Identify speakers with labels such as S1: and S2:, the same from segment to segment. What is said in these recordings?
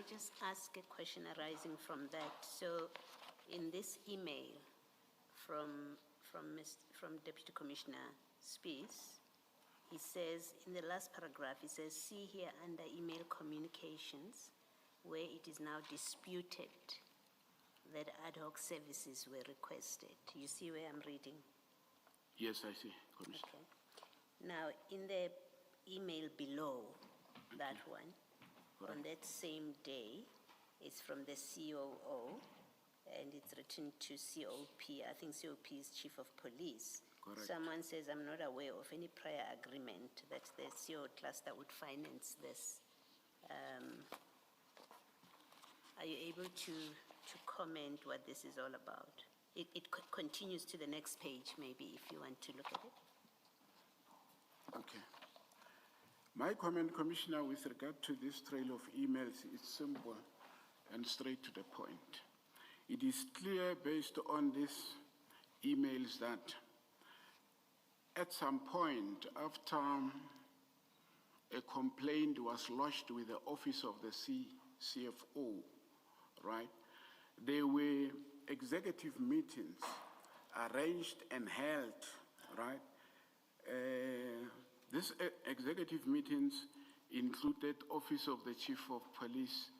S1: just ask a question arising from that? So, in this email from Deputy Commissioner Spies, he says, in the last paragraph, he says, see here under email communications, where it is now disputed that ad hoc services were requested. You see where I'm reading?
S2: Yes, I see, Commissioner.
S1: Okay. Now, in the email below that one, on that same day, it's from the COO, and it's written to COP. I think COP is Chief of Police.
S2: Correct.
S1: Someone says, I'm not aware of any prior agreement that the CO cluster would finance this. Are you able to comment what this is all about? It continues to the next page, maybe, if you want to look at it.
S2: Okay. My comment, Commissioner, with regard to this trail of emails is simple and straight to the point. It is clear based on these emails that at some point after a complaint was lodged with the office of the CFO, right, there were executive meetings arranged and held, right? These executive meetings included Office of the Chief of Police,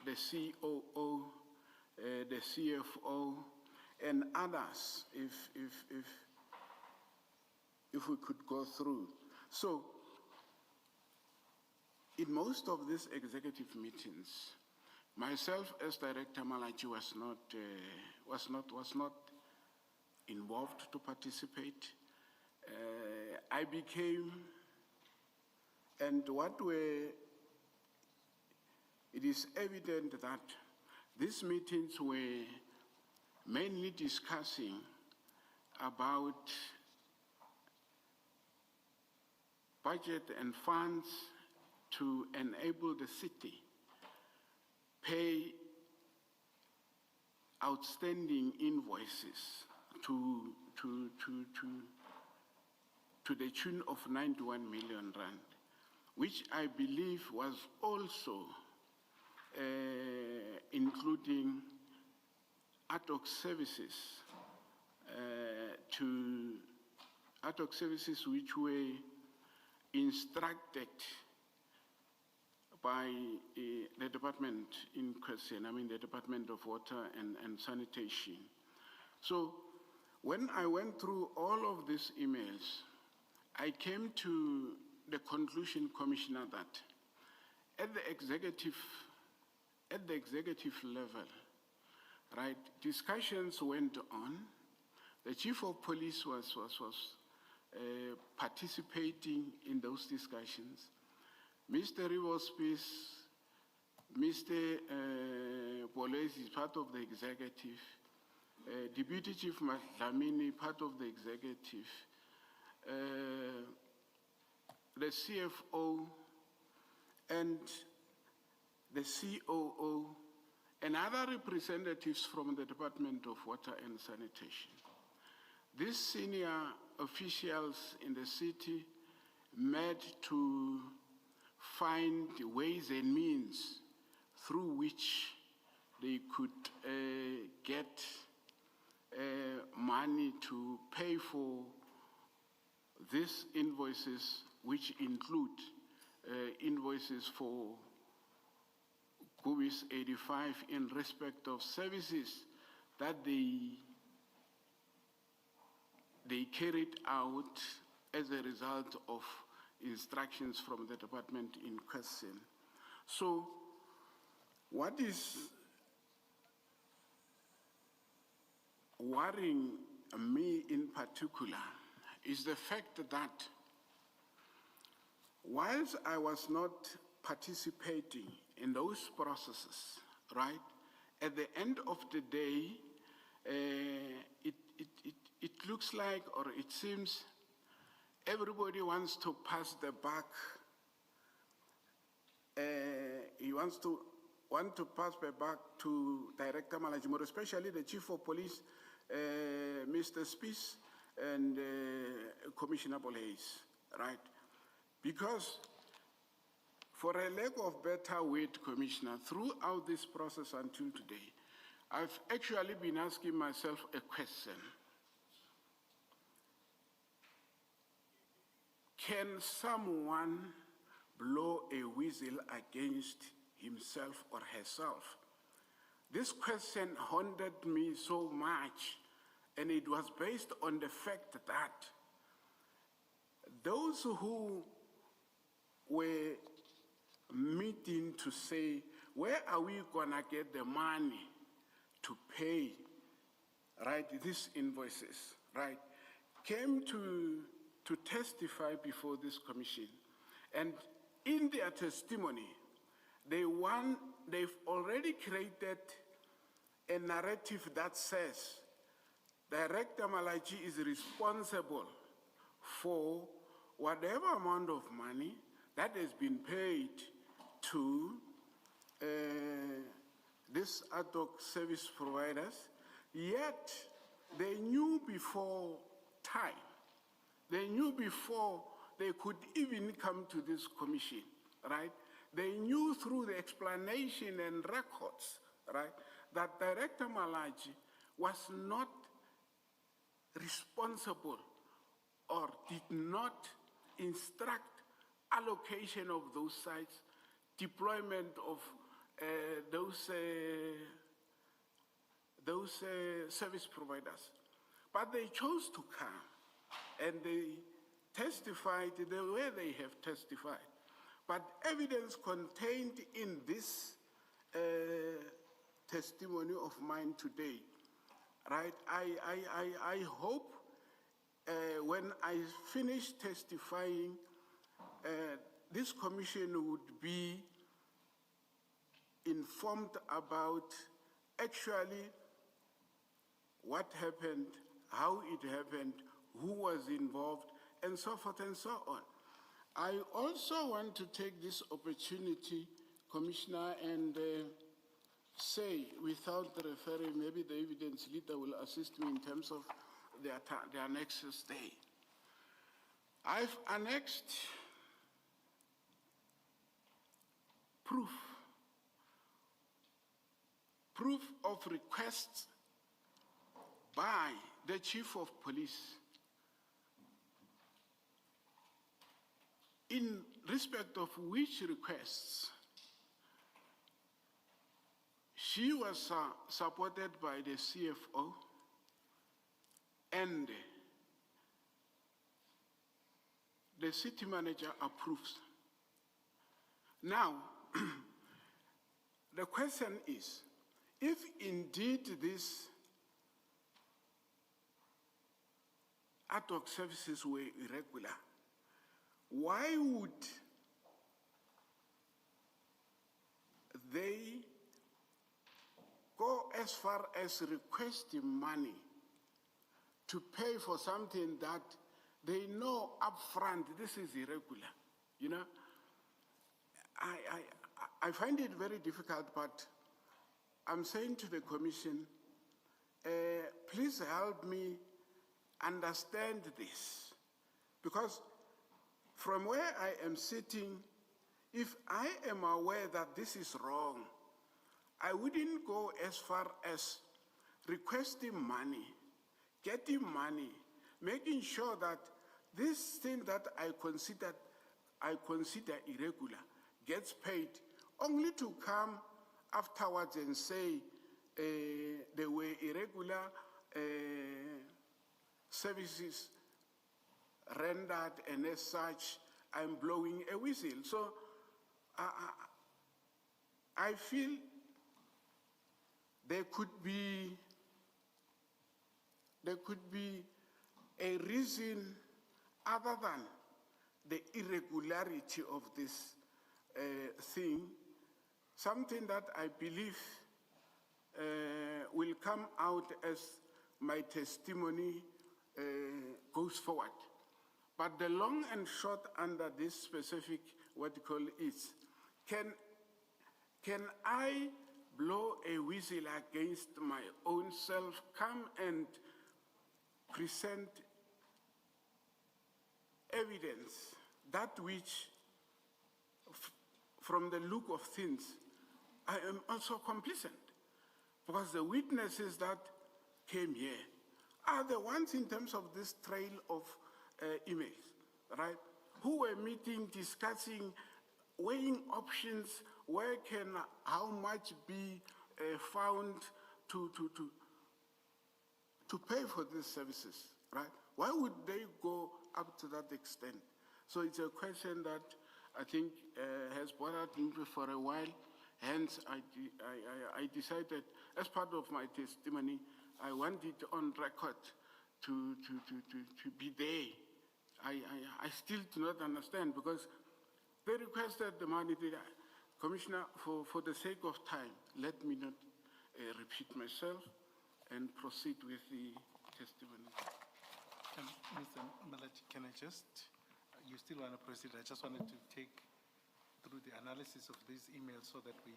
S2: the COO, the CFO, and others, if we could go through. So, in most of these executive meetings, myself as Director Malatji was not involved to participate. I became, and it is evident that these meetings were mainly discussing about budget and funds to enable the city pay outstanding invoices to the tune of 91 million rand, which I believe was also including ad hoc services which were instructed by the department in question, I mean the Department of Water and Sanitation. So when I went through all of these emails, I came to the conclusion, Commissioner, that at the executive level, right, discussions went on. The Chief of Police was participating in those discussions. Mr. Spies, Mr. Boles is part of the executive. Deputy Chief Madlanga, part of the executive. The CFO and the COO and other representatives from the Department of Water and Sanitation. These senior officials in the city met to find ways and means through which they could get money to pay for these invoices, which include invoices for GUBIS 85 in respect of services that they carried out as a result of instructions from the department in question. So, what is worrying me in particular is the fact that whilst I was not participating in those processes, right, at the end of the day, it looks like, or it seems, everybody wants to pass the buck. He wants to pass the buck to Director Malatji, especially the Chief of Police, Mr. Spies, and Commissioner Boles, right? Because For a lack of better word, Commissioner, throughout this process until today, I've actually been asking myself a question. Can someone blow a whistle against himself or herself? This question haunted me so much, and it was based on the fact that those who were meeting to say, where are we gonna get the money to pay, right, these invoices, right, came to testify before this commission. And in their testimony, they've already created a narrative that says Director Malatji is responsible for whatever amount of money that has been paid to these ad hoc service providers, yet they knew before time. They knew before they could even come to this commission, right? They knew through the explanation and records, right, that Director Malatji was not responsible or did not instruct allocation of those sites, deployment of those service providers. But they chose to come and they testified the way they have testified. But evidence contained in this testimony of mine today, right, I hope when I finish testifying, this commission would be informed about actually what happened, how it happened, who was involved, and so forth and so on. I also want to take this opportunity, Commissioner, and say, without referring, maybe the evidence leader will assist me in terms of the annexes there. I've annexed proof of requests by the Chief of Police in respect of which requests she was supported by the CFO and the city manager approves. Now, the question is, if indeed these ad hoc services were irregular, why would they go as far as requesting money to pay for something that they know upfront this is irregular? You know, I find it very difficult, but I'm saying to the Commission, please help me understand this, because from where I am sitting, if I am aware that this is wrong, I wouldn't go as far as requesting money, getting money, making sure that this thing that I consider irregular gets paid, only to come afterwards and say they were irregular services rendered, and as such, I'm blowing a whistle. So I feel there could be a reason other than the irregularity of this thing, something that I believe will come out as my testimony goes forward. But the long and short under this specific, what you call is, can I blow a whistle against my own self, come and present evidence, that which from the look of things, I am also complicit, because the witnesses that came here are the ones in terms of this trail of emails, right? Who were meeting, discussing, weighing options, where can how much be found to pay for these services, right? Why would they go up to that extent? So it's a question that I think has bothered me for a while. Hence, I decided, as part of my testimony, I want it on record to be there. I still do not understand, because they requested the money. Commissioner, for the sake of time, let me not repeat myself and proceed with the testimony.
S3: Mr. Malatji, can I just, you still want to proceed? I just wanted to take through the analysis of these emails so that we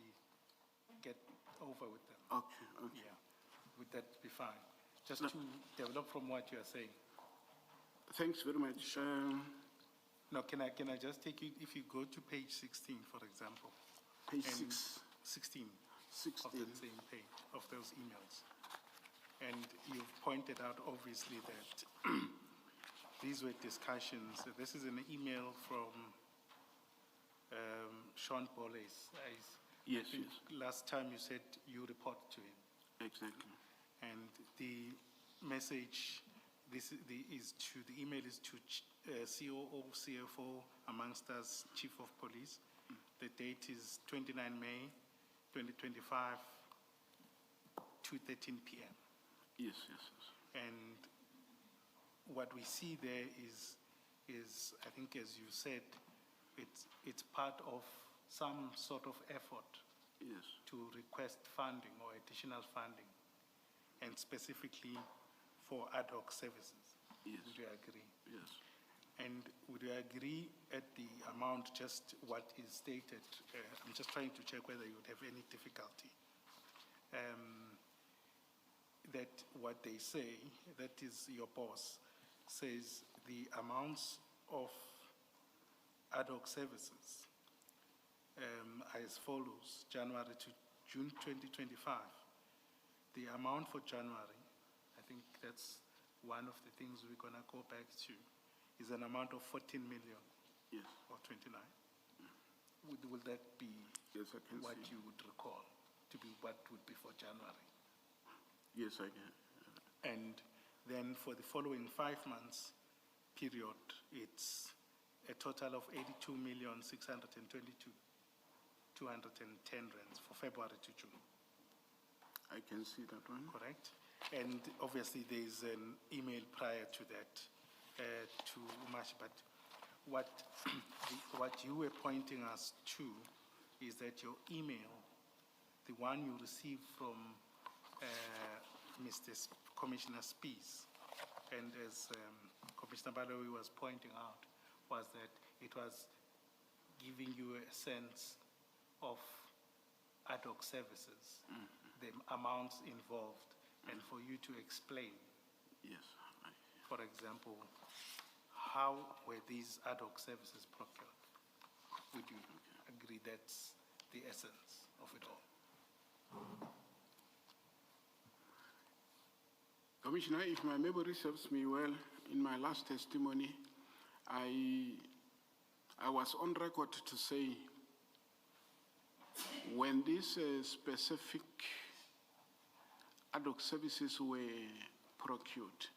S3: get over with them.
S2: Okay, okay.
S3: Yeah, would that be fine? Just to develop from what you are saying.
S2: Thanks very much.
S3: No, can I just take you, if you go to page 16, for example.
S2: Page
S3: and
S2: 16
S3: of the same page, of those emails. And you've pointed out, obviously, that these were discussions. This is an email from Sean Boles.
S2: Yes,
S3: I think
S2: yes.
S3: last time you said you report to him.
S2: Exactly.
S3: And the message, the email is to COO, CFO, amongst us, Chief of Police. The date is 29 May 2025, 2:13 p.m.
S2: Yes, yes, yes.
S3: And what we see there is I think, as you said, it's part of some sort of effort
S2: Yes.
S3: to request funding or additional funding, and specifically for ad hoc services.
S2: Yes.
S3: Would you agree?
S2: Yes.
S3: And would you agree at the amount, just what is stated? I'm just trying to check whether you would have any difficulty. That what they say, that is your boss, says the amounts of ad hoc services as follows: January to June 2025. The amount for January, I think that's one of the things we're gonna go back to, is an amount of 14 million.
S2: Yes.
S3: Or 29. Would that be
S2: Yes, I can
S3: what
S2: see.
S3: you would recall to be what would be for January?
S2: Yes, I can.
S3: And then for the following 5 months period, it's a total of 82,622,210 rands for February to June.
S2: I can see that one.
S3: Correct? And obviously there's an email prior to that to Umash, but what you were pointing us to is that your email, the one you received from Commissioner Spies, and as Commissioner Baloyi was pointing out, was that it was giving you a sense of ad hoc services, the amounts involved, and for you to explain,
S2: Yes.
S3: for example, how were these ad hoc services procured? Would you agree that's the essence of it all?
S2: Commissioner, if my memory serves me well, in my last testimony, I was on record to say when these specific ad hoc services were procured,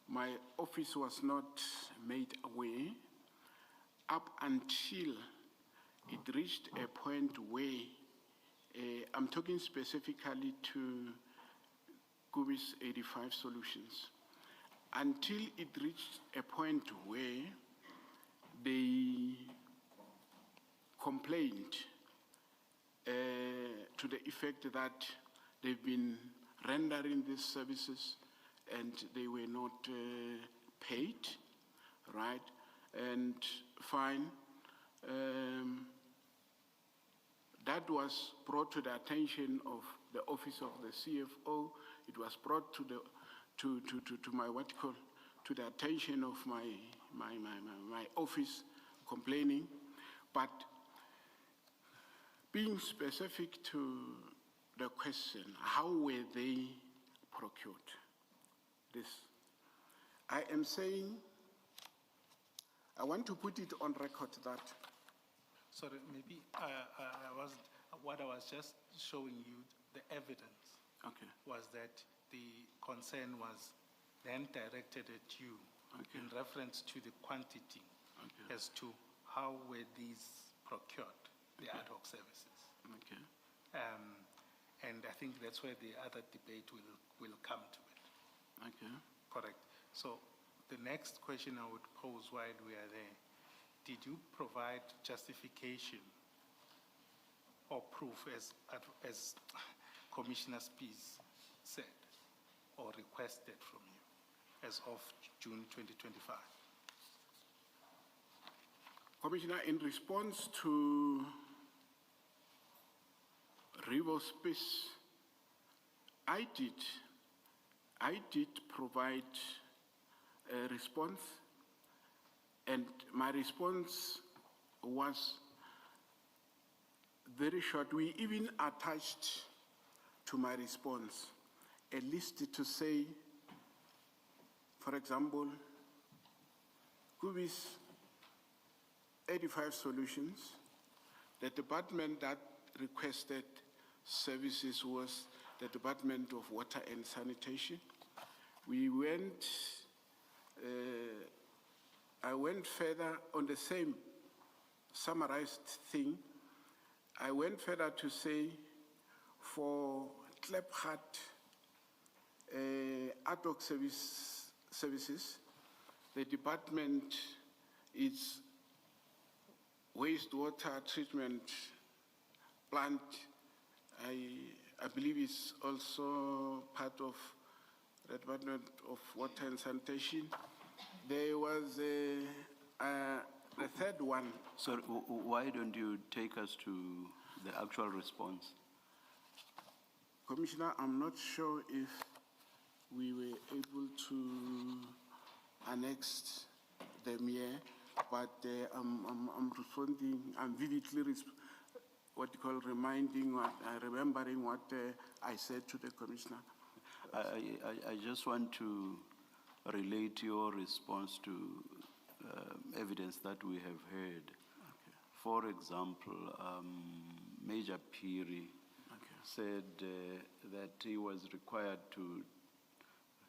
S2: my office was not made aware up until it reached a point where, I'm talking specifically to Kubis 85 Solutions, until it reached a point where they complained to the effect that they've been rendering these services and they were not paid, right? And fine. That was brought to the attention of the office of the CFO. It was brought to my to the attention of my office, complaining. But Being specific to the question, how were they procured? This, I am saying, I want to put it on record that
S3: Sorry, maybe what I was just showing you, the evidence
S2: okay,
S3: was that the concern was then directed at you
S2: Okay.
S3: in reference to the quantity
S2: Okay.
S3: as to how were these procured, the ad hoc services.
S2: okay,
S3: And I think that's where the other debate will come to it.
S2: okay.
S3: Correct. So the next question I would pose while we are there, did you provide justification or proof as Commissioner Spies said or requested from you as of June 2025?
S2: Commissioner, in response to River Spies, I did provide a response, and my response was very short. We even attached to my response a list to say, for example, Kubi's 85 solutions. The department that requested services was the Department of Water and Sanitation. We went, I went further on the same summarized thing. I went further to say for Klepgat ad hoc services, the department is wastewater treatment plant. I believe it's also part of the Department of Water and Sanitation. There was the third one.
S4: So why don't you take us to the actual response?
S2: Commissioner, I'm not sure if we were able to annex them here, but I'm responding, I'm vividly remembering what I said to the Commissioner.
S4: I just want to relate your response to evidence that we have heard.
S2: Okay.
S4: For example, Major Piri
S2: Okay.
S4: said that he was required to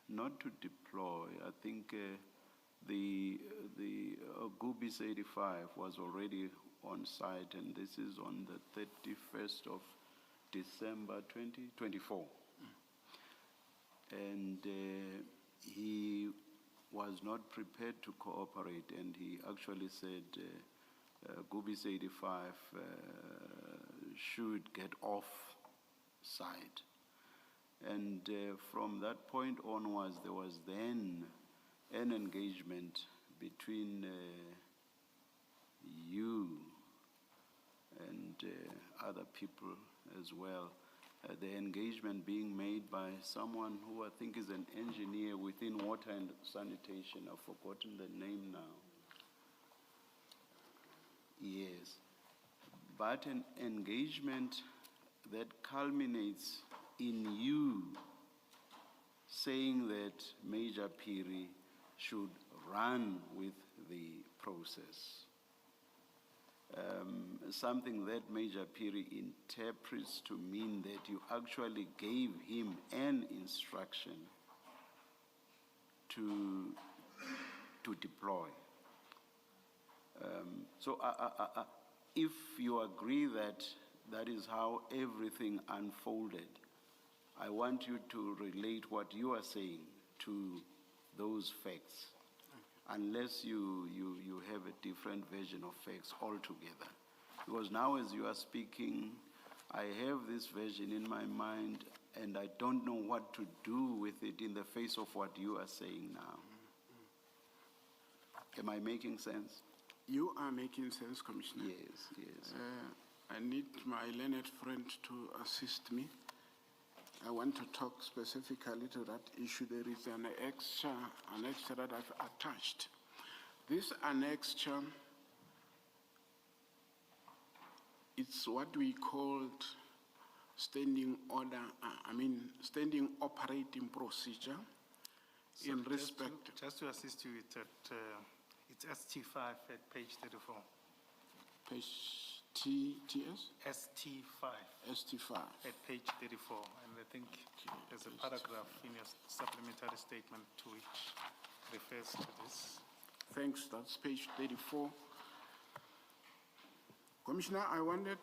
S4: not to deploy. I think the Gubis 85 was already on site, and this is on the 31st of December 2024. And he was not prepared to cooperate, and he actually said Gubis 85 should get off site. And from that point onwards, there was then an engagement between you and other people as well. The engagement being made by someone who I think is an engineer within water and sanitation. I've forgotten the name now. Yes. But an engagement that culminates in you saying that Major Piri should run with the process. Something that Major Piri interprets to mean that you actually gave him an instruction to deploy. So if you agree that that is how everything unfolded, I want you to relate what you are saying to those facts, unless you have a different version of facts altogether. Because now as you are speaking, I have this version in my mind, and I don't know what to do with it in the face of what you are saying now. Am I making sense?
S2: You are making sense, Commissioner.
S4: Yes, yes.
S2: I need my learned friend to assist me. I want to talk specifically to that issue. There is an annexure that I've attached. This annexure it's what we called standing order, standing operating procedure
S3: So
S2: in
S3: just to-
S2: respect.
S3: Just to assist you with that, it's ST5 at page 34.
S2: Page TS?
S3: ST5
S2: ST5.
S3: at page 34, and I think there's a paragraph in your supplementary statement to which refers to this.
S2: Thanks, that's page 34. Commissioner, I wanted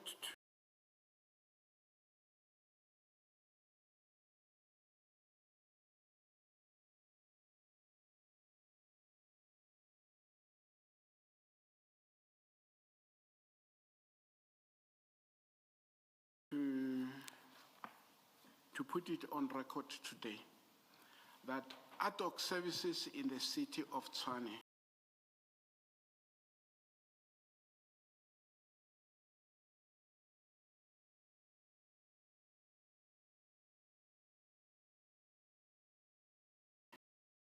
S2: to put it on record today that ad hoc services in the city of Tshwane